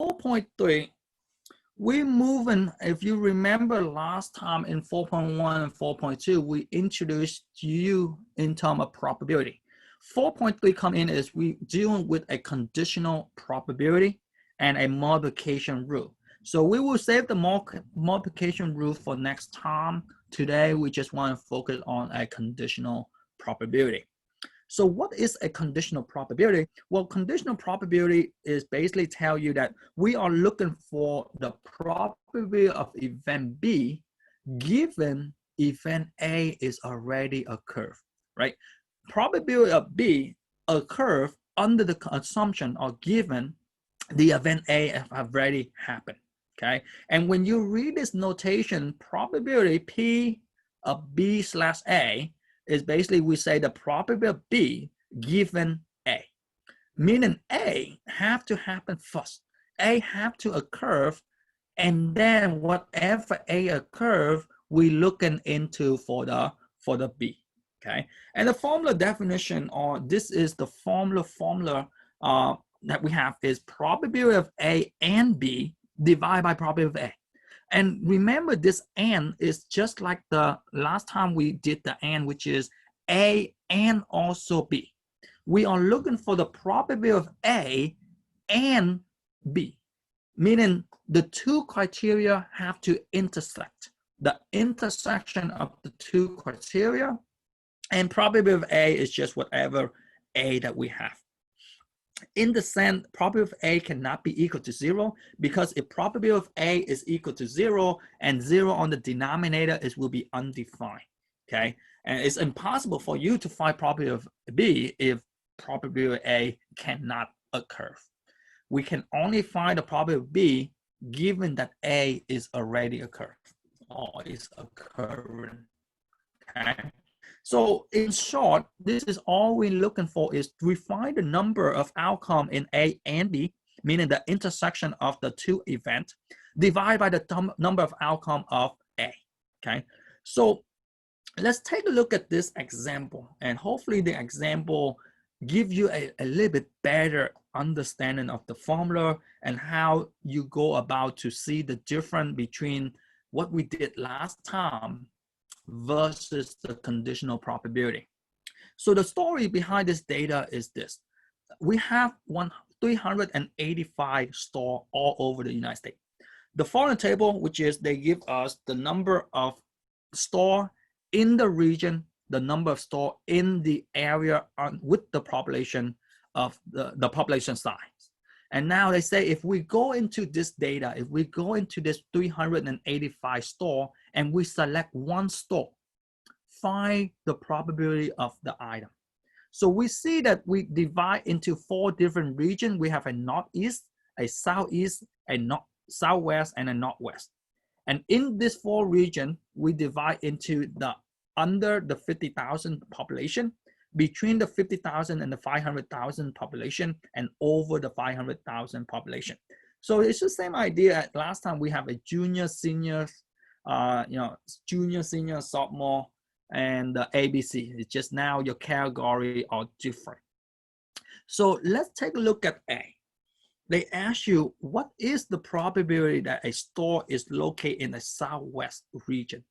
4.3, we're moving, if you remember last time in 4.1 and 4.2, we introduced you in terms of probability. 4.3 come in as we dealing with a conditional probability and a multiplication rule. So we will save the multiplication rule for next time. Today, we just want to focus on a conditional probability. So what is a conditional probability? Well, conditional probability is basically tell you that we are looking for the probability of event B given event A is already occurred, right? Probability of B occur under the assumption or given the event A have already happened, okay? And when you read this notation, probability P of B slash A is basically we say the probability of B given A, meaning A have to happen first. A have to occur, and then whatever A occurs, we looking into for the B. Okay, and the formula definition, or this is the formula that we have is probability of A and B divided by probability of A. And remember, this and is just like the last time we did the and, which is A and also B. We are looking for the probability of A and B, meaning the two criteria have to intersect. The intersection of the two criteria, and probability of A is just whatever A that we have. In the sense, probability of A cannot be equal to 0, because if probability of A is equal to 0 and 0 on the denominator, it will be undefined, okay? And it's impossible for you to find probability of B if probability of A cannot occur. We can only find the probability of B given that A is already occurred or is occurring, okay? So in short, this is all we're looking for is to find the number of outcome in A and B, meaning the intersection of the two events, divided by the number of outcome of A, okay? So let's take a look at this example, and hopefully the example give you a little bit better understanding of the formula and how you go about to see the difference between what we did last time versus the conditional probability. So the story behind this data is this. We have 385 stores all over the United States. The following table, which is they give us the number of stores in the region, the number of stores in the area with the population of the population size. And now they say, if we go into this data, if we go into this 385 store and we select one store, find the probability of the item. So we see that we divide into 4 different regions. We have a northeast, a southeast, a southwest, and a northwest. And in this 4 regions, we divide into the under the 50,000 population, between the 50,000 and the 500,000 population, and over the 500,000 population. So it's the same idea. Last time we have a junior, senior, junior, senior, sophomore, and the ABC. It's just now your category are different. So let's take a look at A. They ask you, what is the probability that a store is located in the southwest region?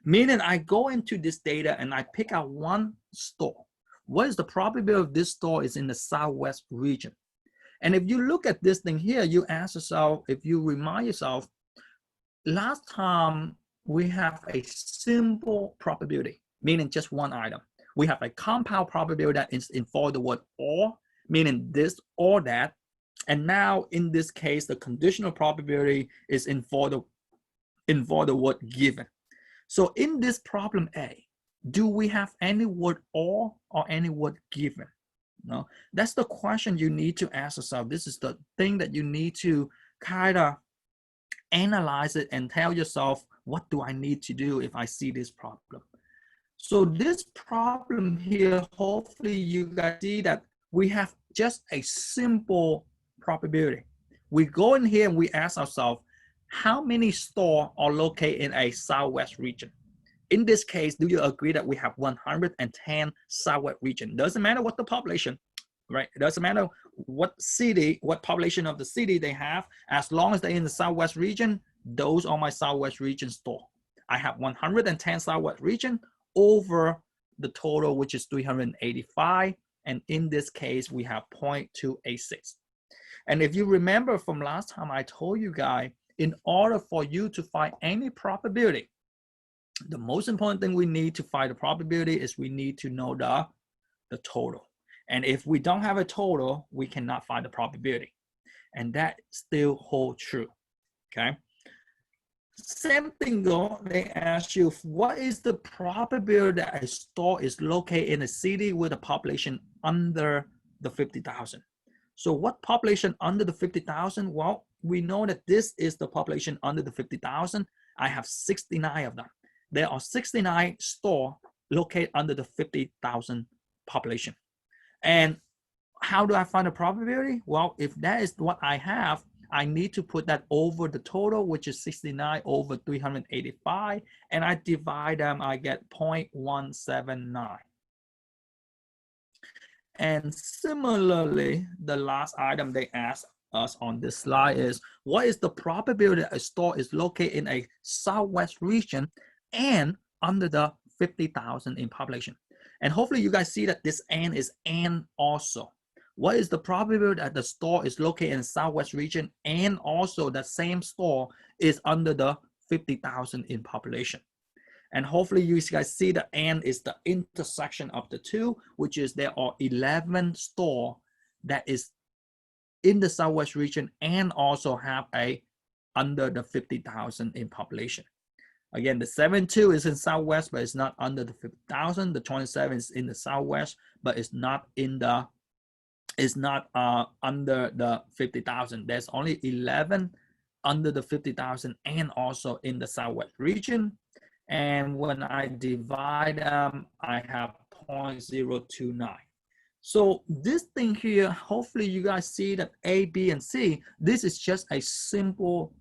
Meaning I go into this data and I pick out one store. What is the probability of this store is in the southwest region? And if you look at this thing here, you ask yourself, if you remind yourself, last time we have a simple probability, meaning just one item. We have a compound probability that is involved the word or, meaning this or that. And now in this case, the conditional probability is involved the word given. So in this problem A, do we have any word or any word given? No, that's the question you need to ask yourself. This is the thing that you need to kind of analyze it and tell yourself, what do I need to do if I see this problem? So this problem here, hopefully you guys see that we have just a simple probability. We go in here and we ask ourselves, how many stores are located in a southwest region? In this case, do you agree that we have 110 southwest region? Doesn't matter what the population, right? It doesn't matter what city, what population of the city they have. As long as they're in the Southwest region, those are my Southwest region store. I have 110 Southwest region over the total, which is 385. And in this case, we have 0.286. And if you remember from last time, I told you guys, in order for you to find any probability, the most important thing we need to find the probability is we need to know the total. And if we don't have a total, we cannot find the probability. And that still holds true, okay? Same thing though, they ask you, what is the probability that a store is located in a city with a population under the 50,000? So what population under the 50,000? Well, we know that this is the population under the 50,000. I have 69 of them. There are 69 stores located under the 50,000 population. And how do I find the probability? Well, if that is what I have, I need to put that over the total, which is 69 over 385, and I divide them, I get 0.179. And similarly, the last item they asked us on this slide is, what is the probability that a store is located in a Southwest region and under the 50,000 in population? And hopefully you guys see that this and is and also. What is the probability that the store is located in the Southwest region and also the same store is under the 50,000 in population? And hopefully you guys see the and is the intersection of the two, which is there are 11 stores that is in the Southwest region and also have a under the 50,000 in population. Again, the 72 is in Southwest, but it's not under the 50,000. The 27 is in the Southwest, but it's not in the under the 50,000. There's only 11 under the 50,000 and also in the Southwest region. And when I divide them, I have 0.029. So this thing here, hopefully you guys see that A, B, and C, this is just a simple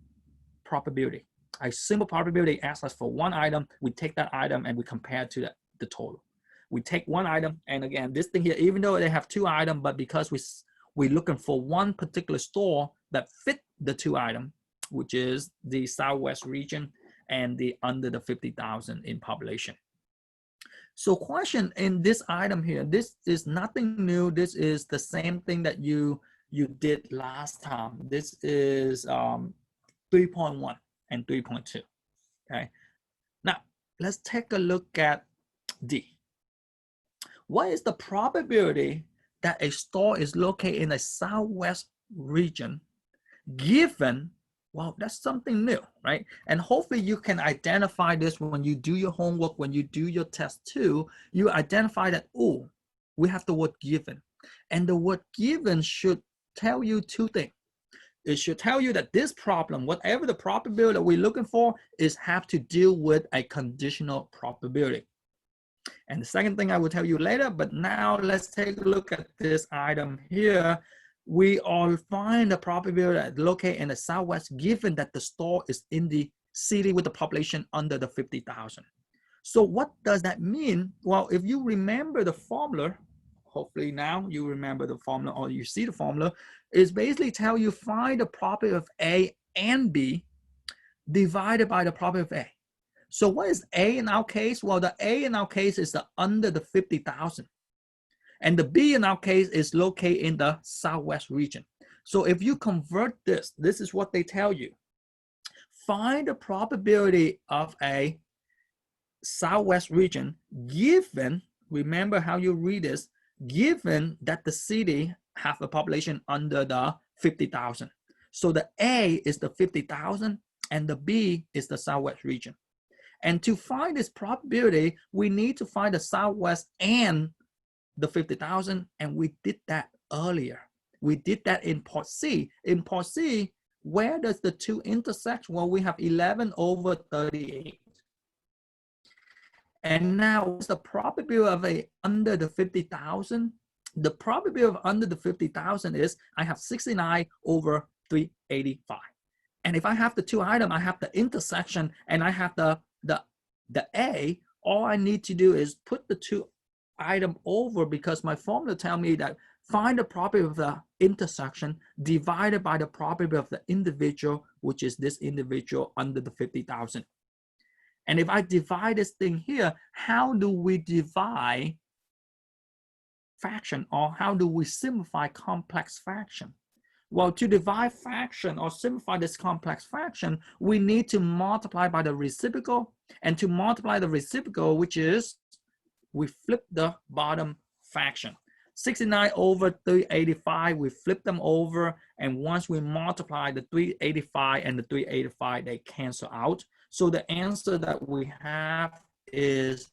probability. A simple probability asks us for one item, we take that item and we compare it to the total. We take one item, and again, this thing here, even though they have two items, but because we're looking for one particular store that fit the two items, which is the Southwest region and the under the 50,000 in population. So question in this item here, this is nothing new. This is the same thing that you did last time. This is 3.1 and 3.2, okay? Now, let's take a look at D. What is the probability that a store is located in a Southwest region given, well, that's something new, right? And hopefully you can identify this when you do your homework, when you do your test too, you identify that, oh, we have the word given. And the word given should tell you two things. It should tell you that this problem, whatever the probability that we're looking for, is have to deal with a conditional probability. And the second thing I will tell you later, but now let's take a look at this item here. We all find the probability that located in the Southwest given that the store is in the city with the population under the 50,000. So what does that mean? Well, if you remember the formula, hopefully now you remember the formula or you see the formula, is basically tell you find the probability of A and B divided by the probability of A. So what is A in our case? Well, the A in our case is the under the 50,000. And the B in our case is located in the Southwest region. So if you convert this, this is what they tell you. Find the probability of a Southwest region given, remember how you read this, given that the city have a population under the 50,000. So the A is the 50,000 and the B is the Southwest region. And to find this probability, we need to find the Southwest and the 50,000, and we did that earlier. We did that in part C. In part C, where does the two intersect? Well, we have 11 over 38. And now what's the probability of a under the 50,000? The probability of under the 50,000 is I have 69 over 385. And if I have the two items, I have the intersection and I have the A, all I need to do is put the two item over because my formula tell me that Find the probability of the intersection divided by the probability of the individual, which is this individual under the 50,000. And if I divide this thing here, how do we divide fraction, or how do we simplify complex fraction? Well, to divide fraction or simplify this complex fraction, we need to multiply by the reciprocal. And to multiply the reciprocal, which is, we flip the bottom fraction. 69 over 385, we flip them over. And once we multiply the 385 and the 385, they cancel out. So the answer that we have is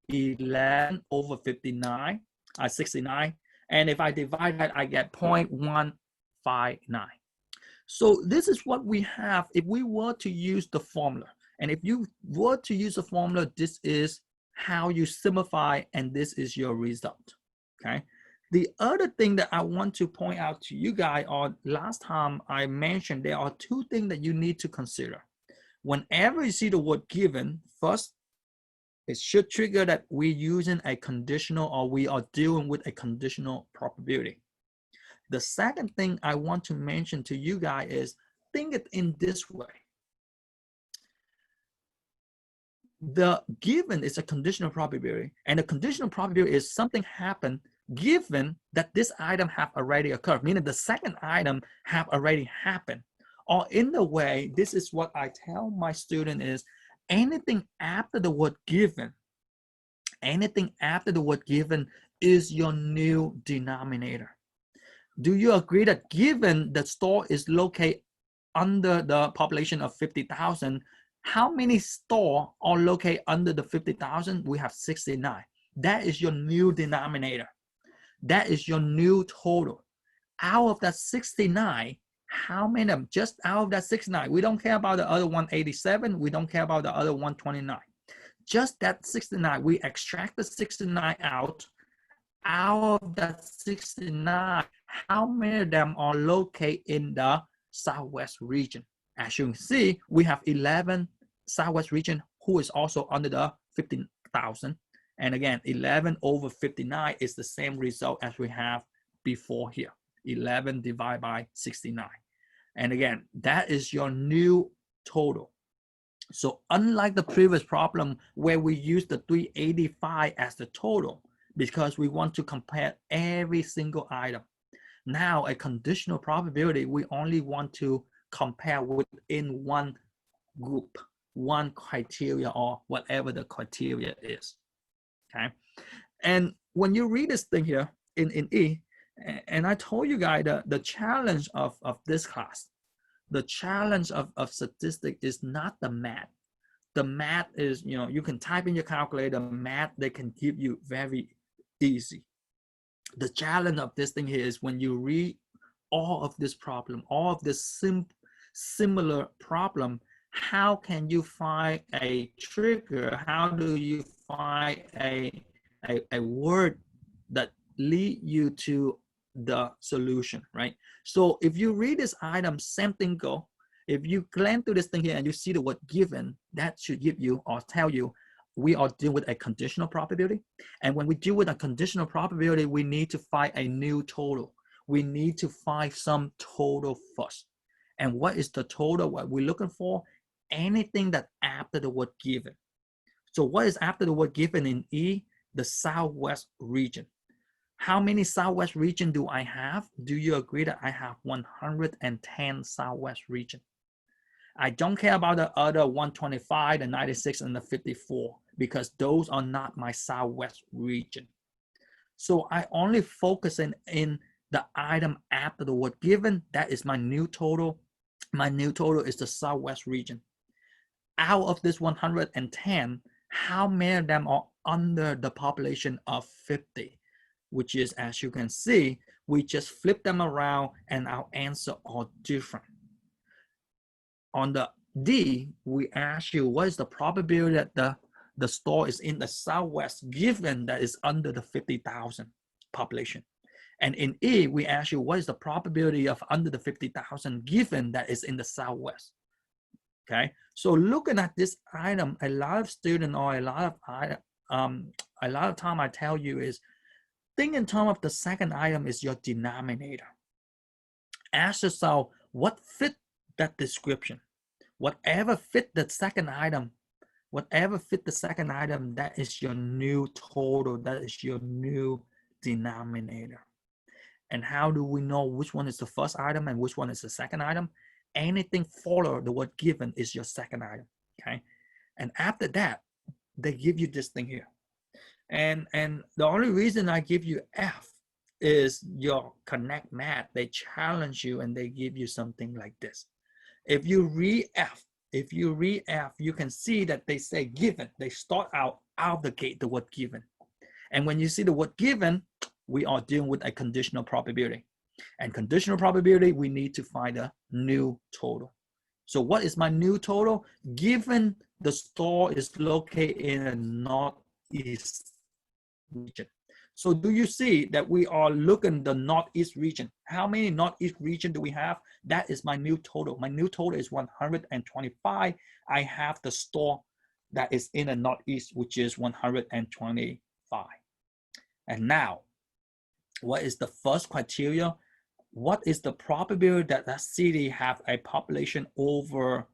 11 over 59, 69. And if I divide that, I get 0.159. So this is what we have if we were to use the formula. And if you were to use the formula, this is how you simplify, and this is your result, okay? The other thing that I want to point out to you guys, or last time I mentioned, there are two things that you need to consider. Whenever you see the word given, first, it should trigger that we're using a conditional, or we are dealing with a conditional probability. The second thing I want to mention to you guys is, think it in this way. The given is a conditional probability, and the conditional probability is something happen given that this item have already occurred, meaning the second item have already happened. Or in the way, this is what I tell my student is, anything after the word given, anything after the word given is your new denominator. Do you agree that given the store is located under the population of 50,000, how many stores are located under the 50,000? We have 69. That is your new denominator. That is your new total. Out of that 69, how many of them? Just out of that 69. We don't care about the other 187. We don't care about the other 129. Just that 69. We extract the 69 out. Out of that 69, how many of them are located in the Southwest region? As you can see, we have 11 Southwest region who is also under the 15,000. And again, 11 over 59 is the same result as we have before here. 11 divided by 69. And again, that is your new total. So unlike the previous problem where we used the 385 as the total, because we want to compare every single item. Now, a conditional probability, we only want to compare within one group, one criteria, or whatever the criteria is, okay? And when you read this thing here in E, and I told you guys the challenge of this class, the challenge of statistics is not the math. The math is, you can type in your calculator, math, they can give you very easy. The challenge of this thing here is when you read all of this problem, all of this similar problem, how can you find a trigger? How do you find a word that lead you to the solution, right? So if you read this item, same thing go. If you glance through this thing here and you see the word given, that should give you or tell you we are dealing with a conditional probability. And when we deal with a conditional probability, we need to find a new total. We need to find some total first. And what is the total? What we're looking for? Anything that after the word given. So what is after the word given in E? The Southwest region. How many Southwest region do I have? Do you agree that I have 110 Southwest region? I don't care about the other 125, the 96, and the 54, because those are not my Southwest region. So I only focus in the item after the word given. That is my new total. My new total is the Southwest region. Out of this 110, how many of them are under the population of 50? Which is, as you can see, we just flip them around and our answer are different. On the D, we ask you what is the probability that the store is in the Southwest given that is under the 50,000 population. And in E, we ask you what is the probability of under the 50,000 given that is in the Southwest. Okay, so looking at this item, a lot of students or a lot of time I tell you is think in terms of the second item is your denominator. Ask yourself what fit that description. Whatever fit the second item, that is your new total, that is your new denominator. And how do we know which one is the first item and which one is the second item? Anything follow the word given is your second item, okay? And after that, they give you this thing here. And the only reason I give you F is your Connect Math. They challenge you and they give you something like this. If you read F, you can see that they say given. They start out of the gate, the word given. And when you see the word given, we are dealing with a conditional probability. And conditional probability, we need to find a new total. So what is my new total? Given the store is located in a northeast region. So do you see that we are looking the northeast region? How many northeast region do we have? That is my new total. My new total is 125. I have the store that is in the northeast, which is 125. And now, what is the first criteria? What is the probability that that city have a population over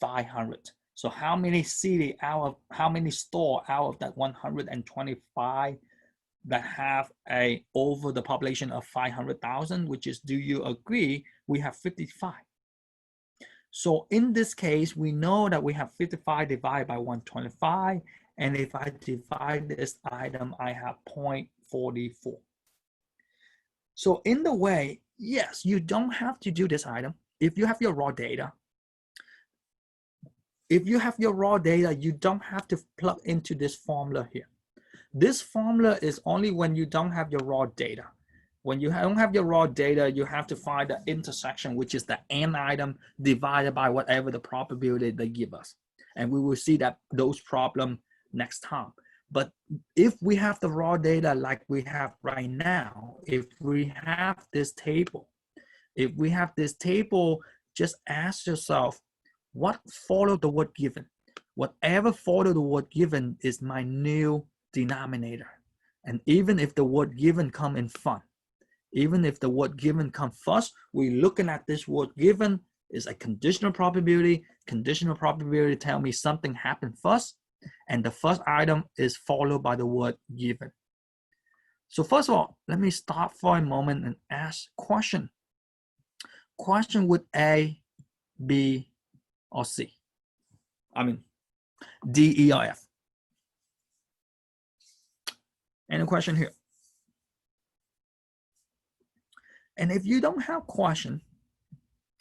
500? So how many city how many store out of that 125 that have a over the population of 500,000, which is, do you agree? We have 55. So in this case, we know that we have 55 divided by 125. And if I divide this item, I have 0.44. So in the way, yes, you don't have to do this item. If you have your raw data, you don't have to plug into this formula here. This formula is only when you don't have your raw data. When you don't have your raw data, you have to find the intersection, which is the n item divided by whatever the probability they give us. And we will see that those problems next time. But if we have the raw data like we have right now, if we have this table, just ask yourself, what followed the word given? Whatever followed the word given is my new denominator. And even if the word given come in front, even if the word given come first, we're looking at this word given is a conditional probability. Conditional probability tell me something happened first, and the first item is followed by the word given. So first of all, let me stop for a moment and ask question. Question with A, B, or C? I mean, D, E, or F. Any question here? And if you don't have question,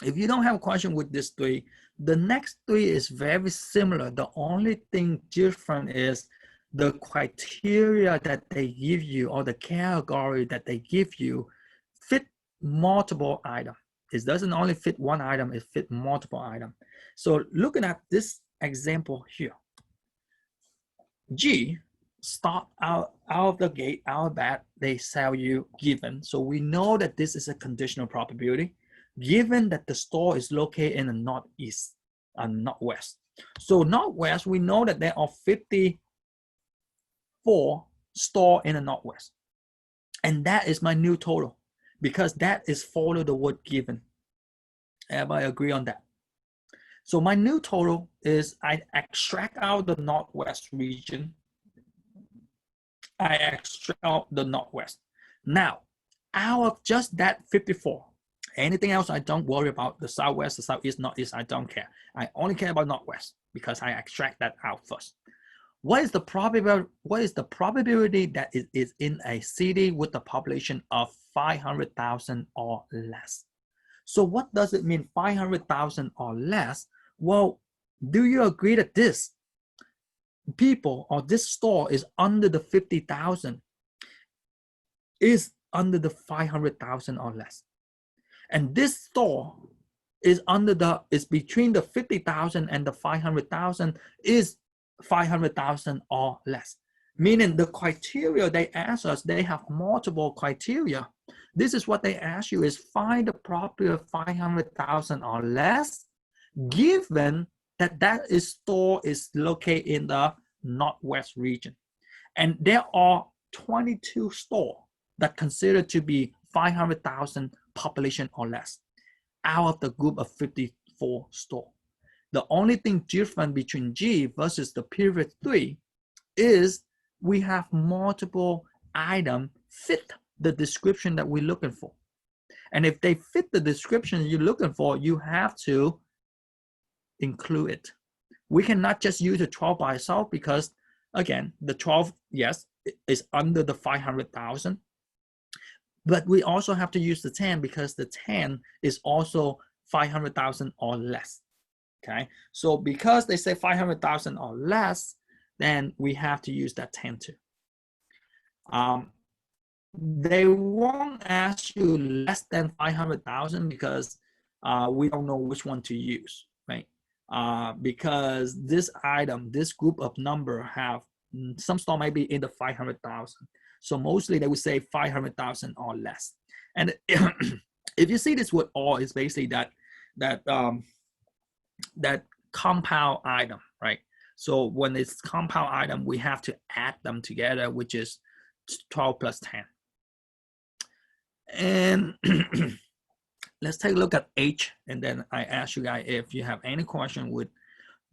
with this three, the next three is very similar. The only thing different is the criteria that they give you or the category that they give you fit multiple items. It doesn't only fit one item, it fit multiple items. So looking at this example here, G, start out of the gate, out of that, they sell you given. So we know that this is a conditional probability, given that the store is located in the northeast and northwest. So northwest, we know that there are 54 stores in the northwest. And that is my new total because that is follow the word given. Everybody agree on that? So my new total is I extract out the northwest region. I extract out the northwest. Now, out of just that 54, anything else I don't worry about. The southwest, the southeast, northeast, I don't care. I only care about northwest because I extract that out first. What is the probability that it is in a city with a population of 500,000 or less? So what does it mean 500,000 or less? Well, do you agree that this people or this store is under the 50,000, is under the 500,000 or less? And this store is between the 50,000 and the 500,000 is 500,000 or less. Meaning the criteria they ask us, they have multiple criteria. This is what they ask you is find the probability of 500,000 or less, given that store is located in the northwest region. And there are 22 stores that considered to be 500,000 population or less out of the group of 54 store. The only thing different between G versus the period 3 is we have multiple items fit the description that we're looking for. And if they fit the description you're looking for, you have to include it. We cannot just use the 12 by itself because, again, the 12, yes, is under the 500,000. But we also have to use the 10 because the 10 is also 500,000 or less. Okay, so because they say 500,000 or less, then we have to use that 10 too. They won't ask you less than 500,000 because we don't know which one to use, right? Because this item, this group of number have, some store might be in the 500,000. So mostly they would say 500,000 or less. And if you see this word or, it's basically that compound item, right? So when it's compound item, we have to add them together, which is 12 plus 10. And let's take a look at H, and then I ask you guys if you have any question with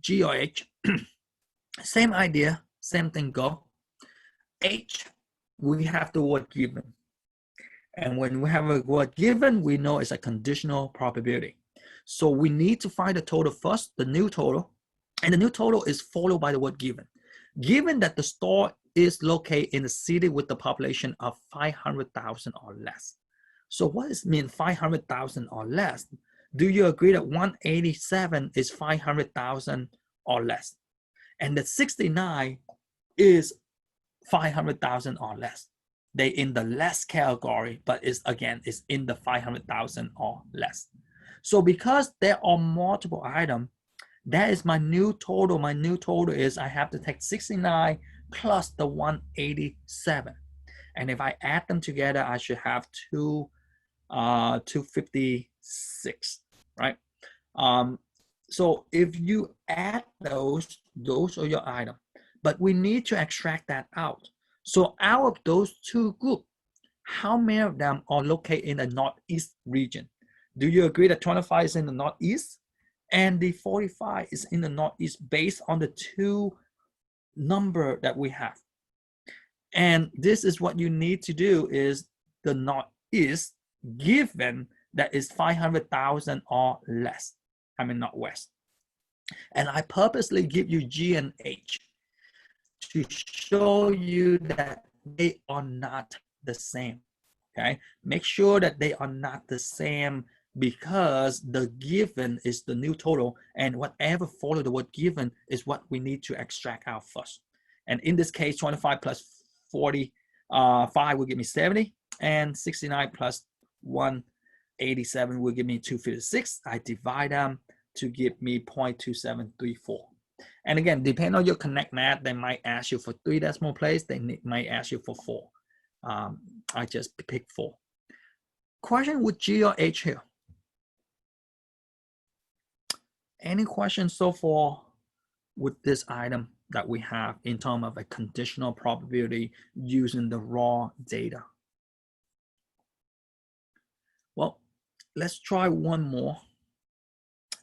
G or H. Same idea, same thing go. H, we have the word given. And when we have a word given, we know it's a conditional probability. So we need to find the total first, the new total. And the new total is followed by the word given. Given that the store is located in a city with the population of 500,000 or less. So what does it mean 500,000 or less? Do you agree that 187 is 500,000 or less? And the 69 is 500,000 or less. They in the less category, but it's in the 500,000 or less. So because there are multiple items, that is my new total. My new total is I have to take 69 plus the 187. And if I add them together, I should have 256, right? So if you add those are your items. But we need to extract that out. So out of those two groups, how many of them are located in the Northeast region? Do you agree that 25 is in the Northeast and the 45 is in the Northeast based on the two number that we have? And this is what you need to do is the Northeast given that is 500,000 or less. I mean, not West. And I purposely give you G and H to show you that they are not the same, okay? Make sure that they are not the same because the given is the new total and whatever follow the word given is what we need to extract out first. And in this case, 25 plus 45 will give me 70 and 69 plus 187 will give me 256. I divide them to give me 0.2734. And again, depending on your Connect math, they might ask you for 3 decimal places. They might ask you for 4. I just picked 4. Question with G or H here? Any questions so far with this item that we have in terms of a conditional probability using the raw data? Well, let's try one more.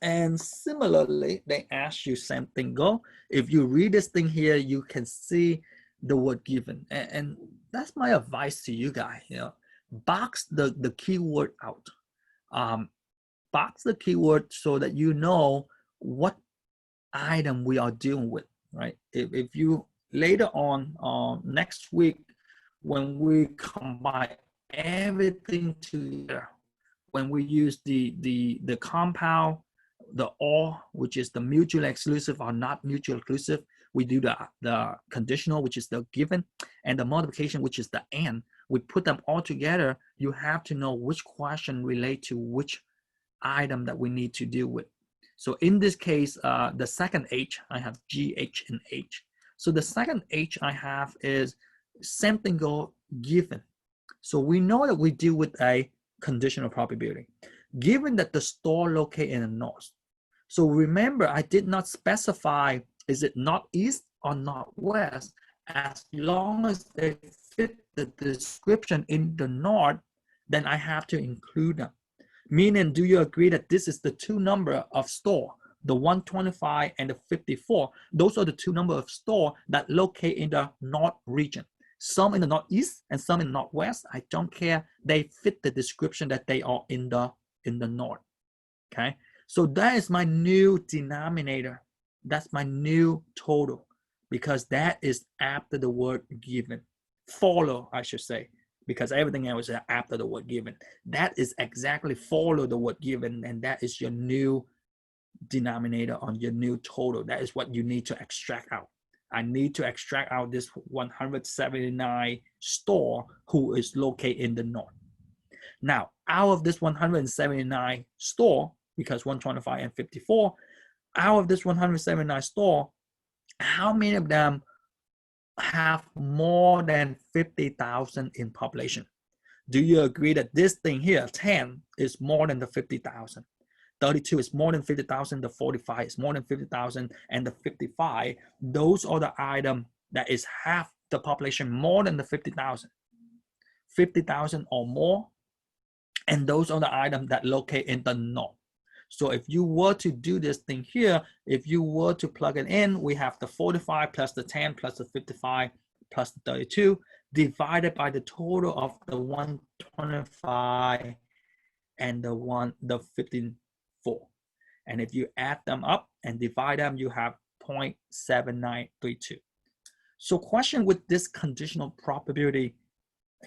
And similarly, they ask you same thing go. If you read this thing here, you can see the word given. And that's my advice to you guys. You know, box the keyword out. Box the keyword so that you know what item we are dealing with, right? If you later on next week, when we combine everything together, when we use the compound, the or, which is the mutually exclusive or not mutually exclusive, we do the conditional, which is the given, and the multiplication, which is the and. We put them all together. You have to know which question relate to which item that we need to deal with. So in this case, the second H, I have G, H, and H. So the second H I have is same thing go given. So we know that we deal with a conditional probability. Given that the store located in the north. So remember, I did not specify, is it northeast or northwest, as long as they fit the description in the NOR, then I have to include them. Meaning, do you agree that this is the two number of store, the 125 and the 54? Those are the two number of store that locate in the North region. Some in the Northeast and some in the Northwest. I don't care. They fit the description that they are in the North. Okay, so that is my new denominator. That's my new total, because that is after the word given. Follow, I should say, because everything else is after the word given. That is exactly follow the word given, and that is your new denominator on your new total. That is what you need to extract out. I need to extract out this 179 store who is located in the North. Now, out of this 179 store, because 125 and 54, out of this 179 store, how many of them have more than 50,000 in population? Do you agree that this thing here, 10, is more than the 50,000? 32 is more than 50,000, the 45 is more than 50,000, and the 55, those are the items that is half the population more than the 50,000. 50,000 or more, and those are the items that locate in the North. So if you were to do this thing here, if you were to plug it in, we have the 45 plus the 10 plus the 55 plus the 32 divided by the total of the 125 and the 54. And if you add them up and divide them, you have 0.7932. So question with this conditional probability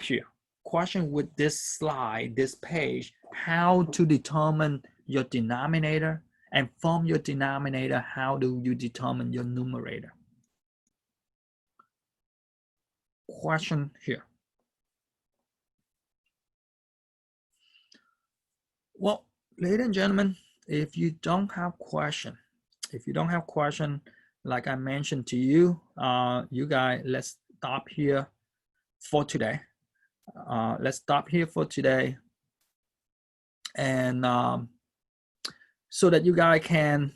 here, question with this slide, this page, how to determine your denominator, and from your denominator, how do you determine your numerator? Question here. Well, ladies and gentlemen, if you don't have question, like I mentioned to you, you guys, let's stop here for today. Let's stop here for today, and so that you guys can